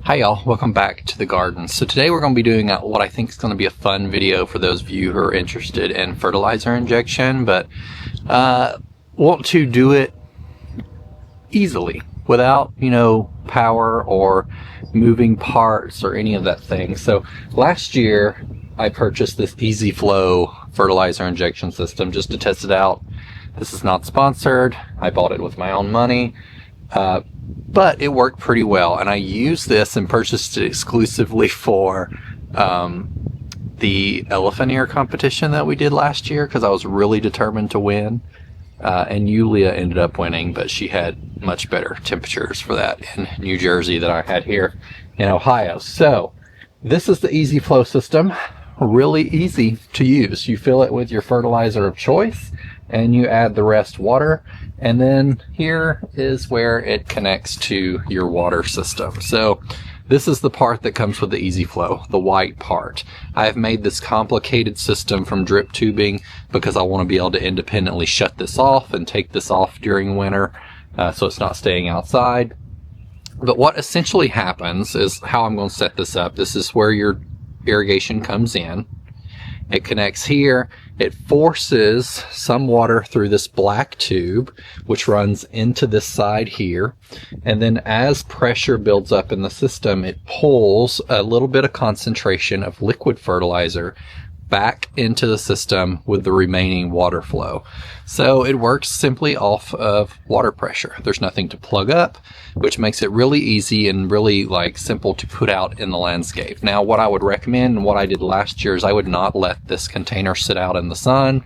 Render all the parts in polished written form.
Hi y'all, welcome back to the garden. So today we're going to be doing what I think is going to be a fun video for those of you who are interested in fertilizer injection, but want to do it easily without, power or moving parts or any of that thing. So last year I purchased this EZ-FLO fertilizer injection system just to test it out. This is not sponsored. I bought it with my own money. But it worked pretty well, and I used this and purchased it exclusively for the elephant ear competition that we did last year because I was really determined to win. And Yulia ended up winning, but she had much better temperatures for that in New Jersey than I had here in Ohio. So this is the EZ-FLO system. Really easy to use. You fill it with your fertilizer of choice and you add the rest water, and then here is where it connects to your water system. So this is the part that comes with the EZ-FLO, the white part. I've made this complicated system from drip tubing because I want to be able to independently shut this off and take this off during winter so it's not staying outside. But what essentially happens is how I'm going to set this up. This is where your irrigation comes in. It connects here. It forces some water through this black tube, which runs into this side here. And then as pressure builds up in the system, it pulls a little bit of concentration of liquid fertilizer back into the system with the remaining water flow. So it works simply off of water pressure. There's nothing to plug up, which makes it really easy and really simple to put out in the landscape. Now, what I would recommend and what I did last year is I would not let this container sit out in the sun.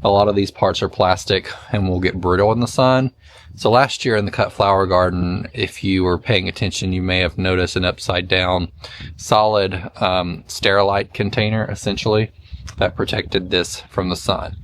A lot of these parts are plastic and will get brittle in the sun. So last year in the cut flower garden, if you were paying attention, you may have noticed an upside down solid Sterilite container, essentially, that protected this from the sun.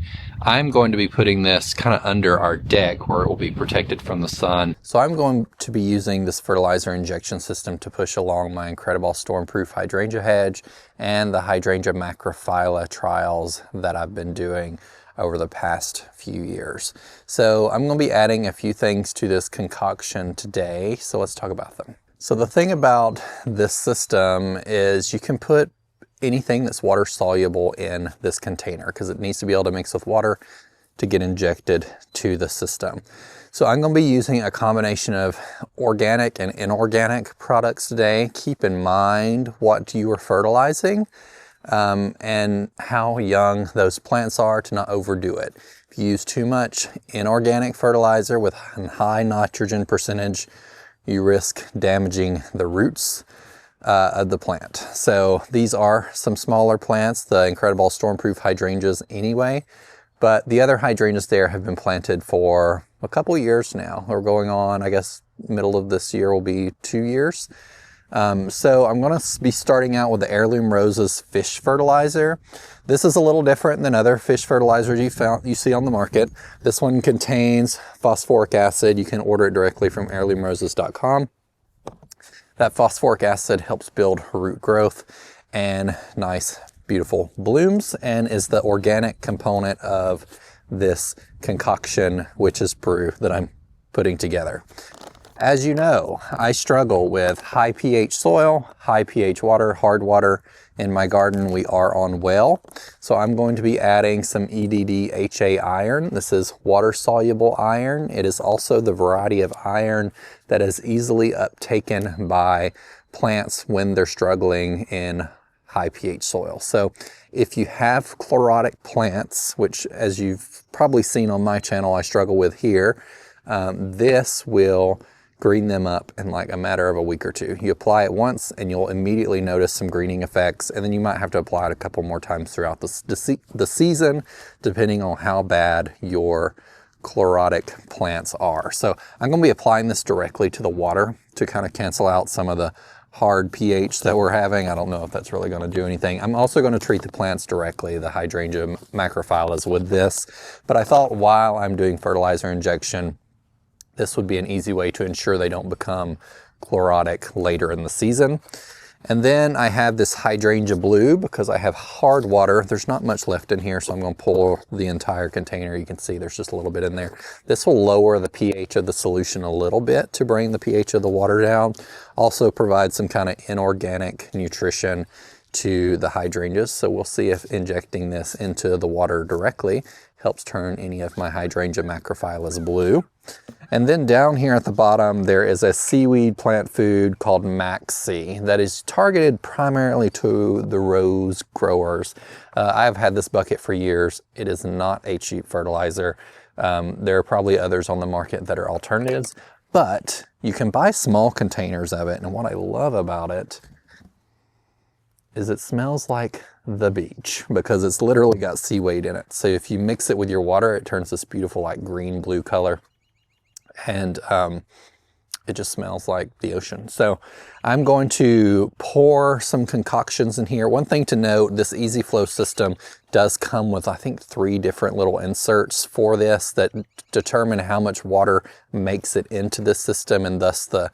I'm going to be putting this kind of under our deck where it will be protected from the sun. So I'm going to be using this fertilizer injection system to push along my Incrediball storm-proof hydrangea hedge and the 𝗖𝗢𝗗𝗘𝗢𝗓 trials that I've been doing over the past few years. So I'm going to be adding a few things to this concoction today. So let's talk about them. So the thing about this system is you can put anything that's water soluble in this container because it needs to be able to mix with water to get injected to the system. So I'm going to be using a combination of organic and inorganic products today. Keep in mind what you are fertilizing and how young those plants are to not overdo it. If you use too much inorganic fertilizer with a high nitrogen percentage, you risk damaging the roots of the plant. So these are some smaller plants, the Incrediball storm-proof hydrangeas anyway, but the other hydrangeas there have been planted for a couple years now. We're going on, I guess, middle of this year will be 2 years. So I'm going to be starting out with the Heirloom Roses fish fertilizer. This is a little different than other fish fertilizers you see on the market. This one contains phosphoric acid. You can order it directly from heirloomroses.com. That phosphoric acid helps build root growth and nice, beautiful blooms and is the organic component of this concoction witch's brew that I'm putting together. As you know, I struggle with high pH soil, high pH water, hard water. In my garden, we are on well. So I'm going to be adding some EDDHA iron. This is water-soluble iron. It is also the variety of iron that is easily uptaken by plants when they're struggling in high pH soil. So if you have chlorotic plants, which as you've probably seen on my channel, I struggle with here, this will green them up in like a matter of a week or two. You apply it once and you'll immediately notice some greening effects, and then you might have to apply it a couple more times throughout the season, depending on how bad your chlorotic plants are. So I'm going to be applying this directly to the water to kind of cancel out some of the hard pH that we're having. I don't know if that's really going to do anything. I'm also going to treat the plants directly, the 𝗖𝗢𝗗𝗘𝗢𝗓 with this, but I thought while I'm doing fertilizer injection, this would be an easy way to ensure they don't become chlorotic later in the season. And then I have this hydrangea blue because I have hard water. There's not much left in here, so I'm going to pull the entire container. You can see there's just a little bit in there. This will lower the pH of the solution a little bit to bring the pH of the water down. Also provide some kind of inorganic nutrition to the hydrangeas. So we'll see if injecting this into the water directly helps turn any of my hydrangea macrophylla blue. And then down here at the bottom, there is a seaweed plant food called Maxi that is targeted primarily to the rose growers. I've had this bucket for years. It is not a cheap fertilizer. There are probably others on the market that are alternatives, but you can buy small containers of it. And what I love about it is it smells like the beach because it's literally got seaweed in it. So if you mix it with your water, it turns this beautiful like green blue color. And it just smells like the ocean. So I'm going to pour some concoctions in here. One thing to note, this EZ-FLO system does come with, I think, 3 different little inserts for this that determine how much water makes it into the system and thus the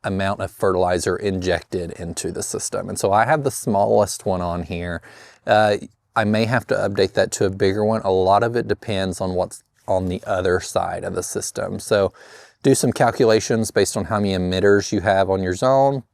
amount of fertilizer injected into the system. And so I have the smallest one on here. I may have to update that to a bigger one. A lot of it depends on what's on the other side of the system. So do some calculations based on how many emitters you have on your zone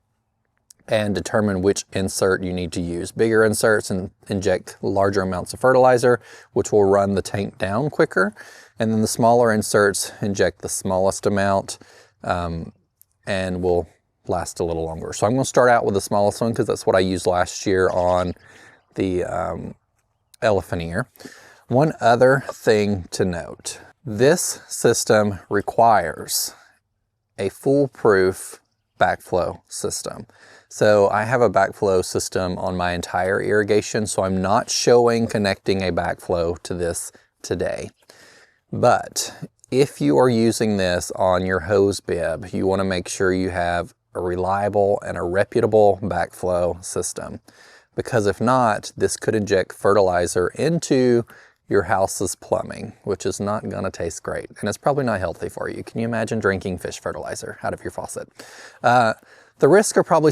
and determine which insert you need to use. Bigger inserts and inject larger amounts of fertilizer, which will run the tank down quicker. And then the smaller inserts inject the smallest amount and will last a little longer. So I'm going to start out with the smallest one because that's what I used last year on the elephant ear. One other thing to note, this system requires a foolproof backflow system. So I have a backflow system on my entire irrigation, so I'm not showing connecting a backflow to this today. But if you are using this on your hose bib, you want to make sure you have a reliable and a reputable backflow system. Because if not, this could inject fertilizer into your house's plumbing, which is not gonna taste great. And it's probably not healthy for you. Can you imagine drinking fish fertilizer out of your faucet? The risks are probably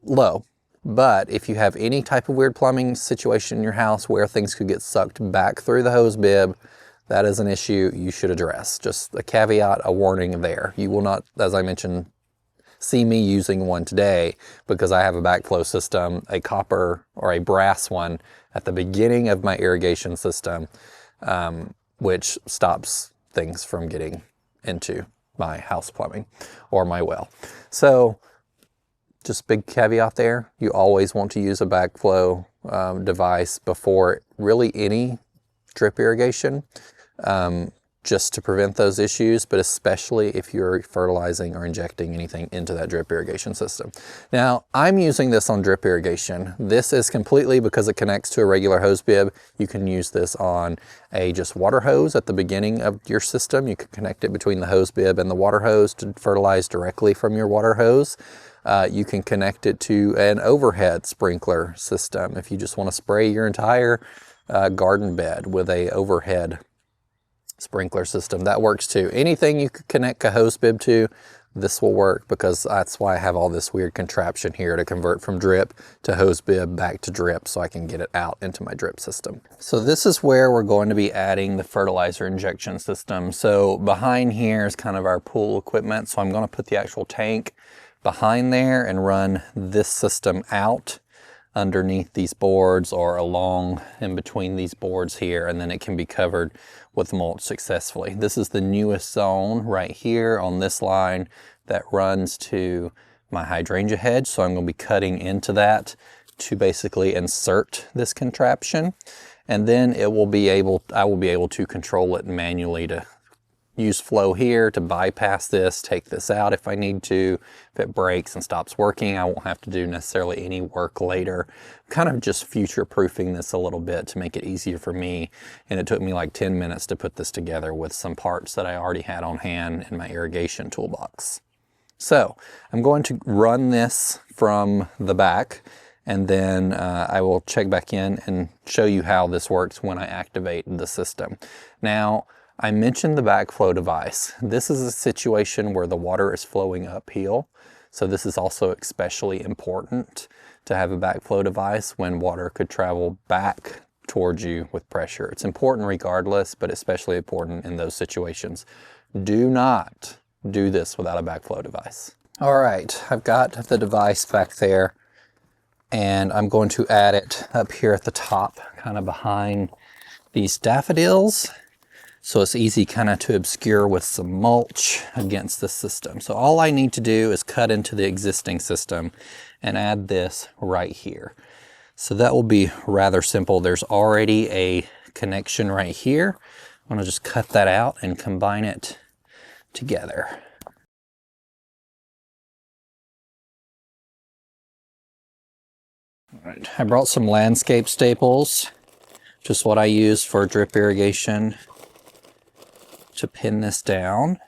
low, but if you have any type of weird plumbing situation in your house where things could get sucked back through the hose bib, that is an issue you should address. Just a caveat, a warning there. You will not, as I mentioned, see me using one today because I have a backflow system, a copper or a brass one at the beginning of my irrigation system, which stops things from getting into my house plumbing or my well. So just big caveat there. You always want to use a backflow device before really any drip irrigation, just to prevent those issues, but especially if you're fertilizing or injecting anything into that drip irrigation system. Now, I'm using this on drip irrigation. This is completely because it connects to a regular hose bib. You can use this on a just water hose at the beginning of your system. You can connect it between the hose bib and the water hose to fertilize directly from your water hose. You can connect it to an overhead sprinkler system if you just want to spray your entire garden bed with a overhead sprinkler system. That works too. Anything you could connect a hose bib to, this will work because that's why I have all this weird contraption here to convert from drip to hose bib back to drip so I can get it out into my drip system. So this is where we're going to be adding the fertilizer injection system. So behind here is kind of our pool equipment. So I'm going to put the actual tank behind there and run this system out underneath these boards or along in between these boards here, and then it can be covered with mulch successfully. This is the newest zone right here on this line that runs to my hydrangea hedge. So I'm going to be cutting into that to basically insert this contraption, and then I will be able to control it manually to use flow here to bypass this, take this out if I need to. If it breaks and stops working, I won't have to do necessarily any work later. Kind of just future-proofing this a little bit to make it easier for me. And it took me like 10 minutes to put this together with some parts that I already had on hand in my irrigation toolbox. So I'm going to run this from the back, and then I will check back in and show you how this works when I activate the system. Now, I mentioned the backflow device. This is a situation where the water is flowing uphill. So this is also especially important to have a backflow device when water could travel back towards you with pressure. It's important regardless, but especially important in those situations. Do not do this without a backflow device. All right, I've got the device back there, and I'm going to add it up here at the top, kind of behind these daffodils. So it's easy kind of to obscure with some mulch against the system. So all I need to do is cut into the existing system and add this right here. So that will be rather simple. There's already a connection right here. I'm gonna just cut that out and combine it together. All right, I brought some landscape staples, just what I use for drip irrigation, to pin this down.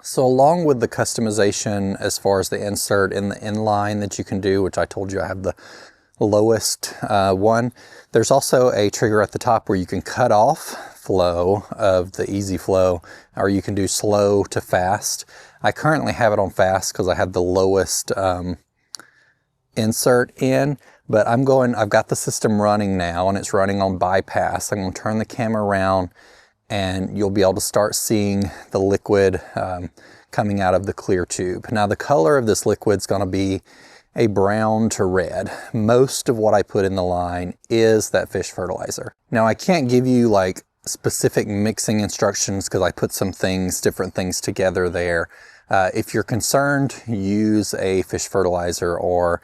So along with the customization as far as the insert in the inline that you can do, which I told you I have the lowest one, there's also a trigger at the top where you can cut off flow of the EZ-FLO, or you can do slow to fast. I currently have it on fast because I have the lowest insert in, but I've got the system running now and it's running on bypass. I'm going to turn the camera around and you'll be able to start seeing the liquid coming out of the clear tube. Now the color of this liquid is going to be a brown to red. Most of what I put in the line is that fish fertilizer. Now I can't give you like specific mixing instructions because I put some different things together there. If you're concerned, use a fish fertilizer or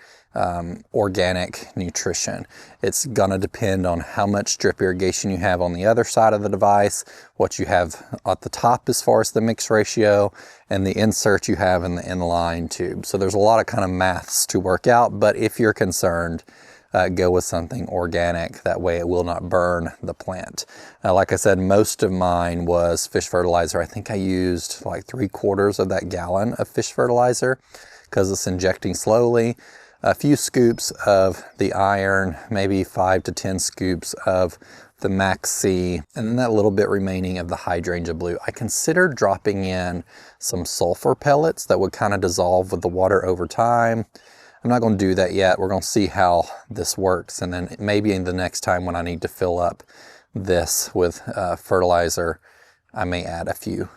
organic nutrition. It's gonna depend on how much drip irrigation you have on the other side of the device, what you have at the top as far as the mix ratio, and the insert you have in the inline tube. So there's a lot of kind of maths to work out, but if you're concerned, go with something organic. That way it will not burn the plant. Like I said, most of mine was fish fertilizer. I think I used like 3/4 of that gallon of fish fertilizer because it's injecting slowly. A few scoops of the iron, maybe 5 to 10 scoops of the Max C, and then that little bit remaining of the Hydrangea Blue. I considered dropping in some sulfur pellets that would kind of dissolve with the water over time. I'm not going to do that yet. We're going to see how this works, and then maybe in the next time when I need to fill up this with fertilizer, I may add a few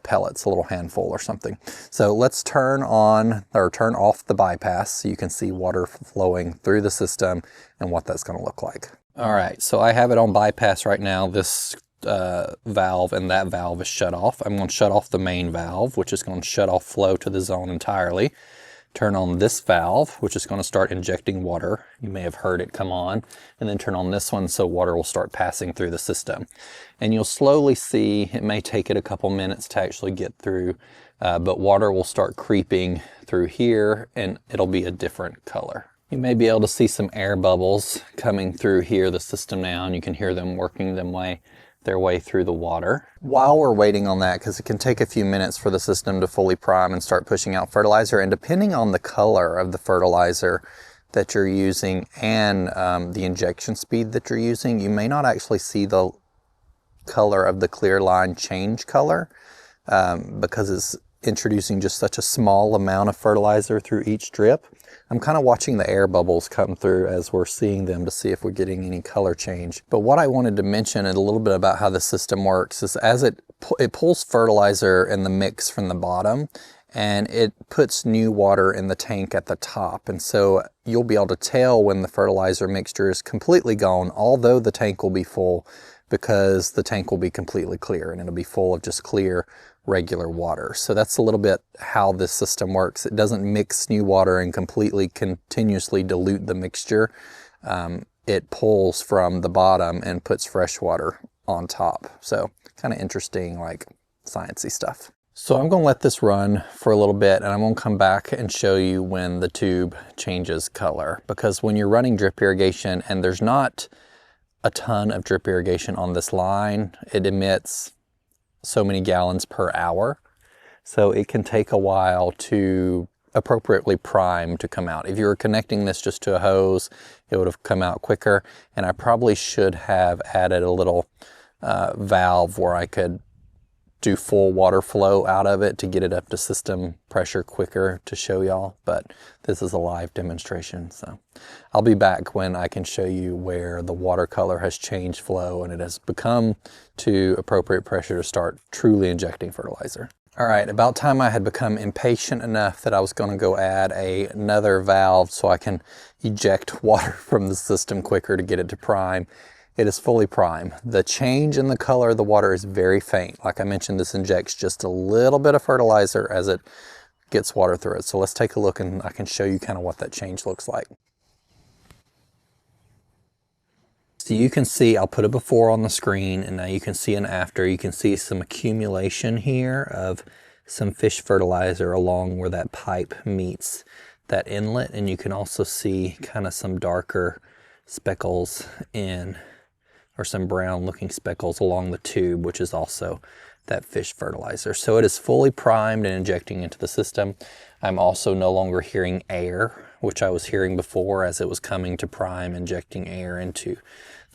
pellets, a little handful or something. So let's turn off the bypass so you can see water flowing through the system and what that's going to look like. All right, so I have it on bypass right now. This valve and that valve is shut off. I'm going to shut off the main valve, which is going to shut off flow to the zone entirely. Turn on this valve, which is going to start injecting water. You may have heard it come on. And then turn on this one so water will start passing through the system. And you'll slowly see, it may take it a couple minutes to actually get through, but water will start creeping through here and it'll be a different color. You may be able to see some air bubbles coming through here, the system now, and you can hear them working their way through the water. While we're waiting on that, because it can take a few minutes for the system to fully prime and start pushing out fertilizer, and depending on the color of the fertilizer that you're using and the injection speed that you're using, you may not actually see the color of the clear line change color because it's introducing just such a small amount of fertilizer through each drip. I'm kind of watching the air bubbles come through as we're seeing them to see if we're getting any color change. But what I wanted to mention a little bit about how the system works is as it pulls fertilizer in the mix from the bottom and it puts new water in the tank at the top. And so you'll be able to tell when the fertilizer mixture is completely gone, although the tank will be full, because the tank will be completely clear and it'll be full of just clear regular water. So that's a little bit how this system works. It doesn't mix new water and completely continuously dilute the mixture. It pulls from the bottom and puts fresh water on top. So kind of interesting, like sciencey stuff. So I'm going to let this run for a little bit and I'm going to come back and show you when the tube changes color, because when you're running drip irrigation and there's not a ton of drip irrigation on this line, it emits so many gallons per hour. So it can take a while to appropriately prime to come out. If you were connecting this just to a hose, it would have come out quicker. And I probably should have added a little valve where I could do full water flow out of it to get it up to system pressure quicker to show y'all, but this is a live demonstration. So I'll be back when I can show you where the watercolor has changed flow and it has become to appropriate pressure to start truly injecting fertilizer. All right, about time I had become impatient enough that I was going to go add another valve so I can eject water from the system quicker to get it to prime. It is fully prime. The change in the color of the water is very faint. Like I mentioned, this injects just a little bit of fertilizer as it gets water through it. So let's take a look and I can show you kind of what that change looks like. So you can see, I'll put a before on the screen and now you can see an after. You can see some accumulation here of some fish fertilizer along where that pipe meets that inlet. And you can also see kind of some darker speckles or some brown looking speckles along the tube, which is also that fish fertilizer. So it is fully primed and injecting into the system. I'm also no longer hearing air, which I was hearing before as it was coming to prime, injecting air into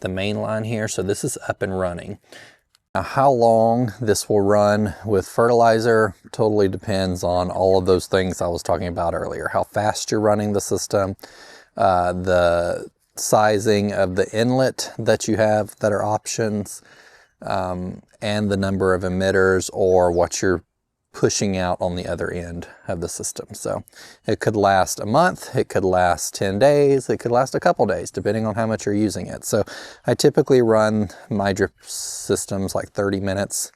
the main line here. So this is up and running. Now, how long this will run with fertilizer totally depends on all of those things I was talking about earlier. How fast you're running the system, the sizing of the inlet that you have that are options, and the number of emitters or what you're pushing out on the other end of the system. So it could last a month, it could last 10 days, it could last a couple days, depending on how much you're using it. So I typically run my drip systems like 30 minutes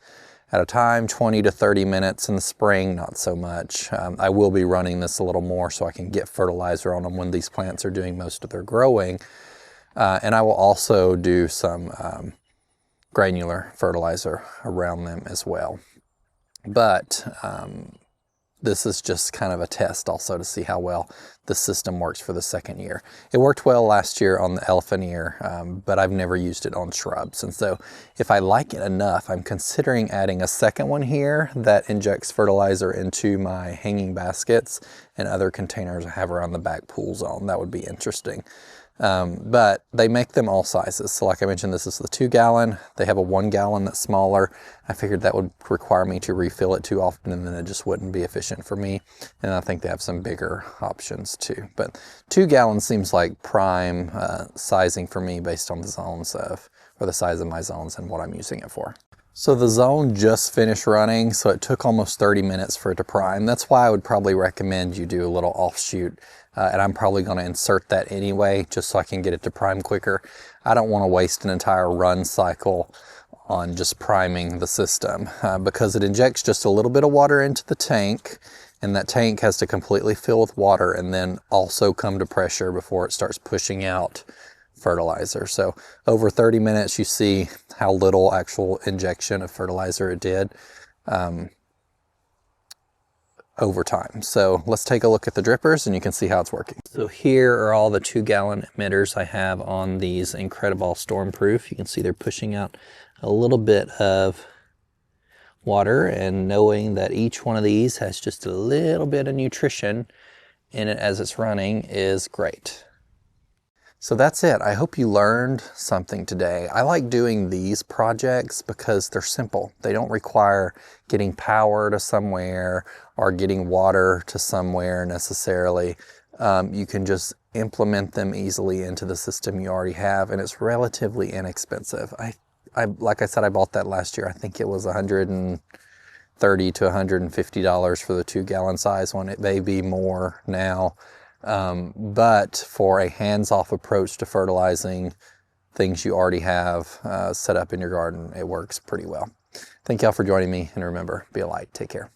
at a time, 20 to 30 minutes in the spring, not so much. I will be running this a little more so I can get fertilizer on them when these plants are doing most of their growing. And I will also do some granular fertilizer around them as well. But this is just kind of a test also to see how well the system works for the second year. It worked well last year on the elephant ear, but I've never used it on shrubs. And so if I like it enough, I'm considering adding a second one here that injects fertilizer into my hanging baskets and other containers I have around the back pool zone. That would be interesting. But they make them all sizes. So like I mentioned, this is the 2 gallon. They have a 1 gallon that's smaller. I figured that would require me to refill it too often and then it just wouldn't be efficient for me. And I think they have some bigger options too. But 2 gallons seems like prime sizing for me based on the zones or the size of my zones and what I'm using it for. So the zone just finished running, so it took almost 30 minutes for it to prime. That's why I would probably recommend you do a little offshoot, and I'm probably going to insert that anyway, just so I can get it to prime quicker. I don't want to waste an entire run cycle on just priming the system, because it injects just a little bit of water into the tank, and that tank has to completely fill with water and then also come to pressure before it starts pushing out fertilizer. So over 30 minutes, you see how little actual injection of fertilizer it did over time. So let's take a look at the drippers and you can see how it's working. So here are all the 2 gallon emitters I have on these Incrediball Stormproof. You can see they're pushing out a little bit of water, and knowing that each one of these has just a little bit of nutrition in it as it's running is great. So that's it. I hope you learned something today. I like doing these projects because they're simple. They don't require getting power to somewhere or getting water to somewhere necessarily. You can just implement them easily into the system you already have, and it's relatively inexpensive. Like I said, I bought that last year. I think it was $130 to $150 for the 2 gallon size one. It may be more now. But for a hands-off approach to fertilizing things you already have set up in your garden, it works pretty well. Thank y'all for joining me, and remember, be a light. Take care.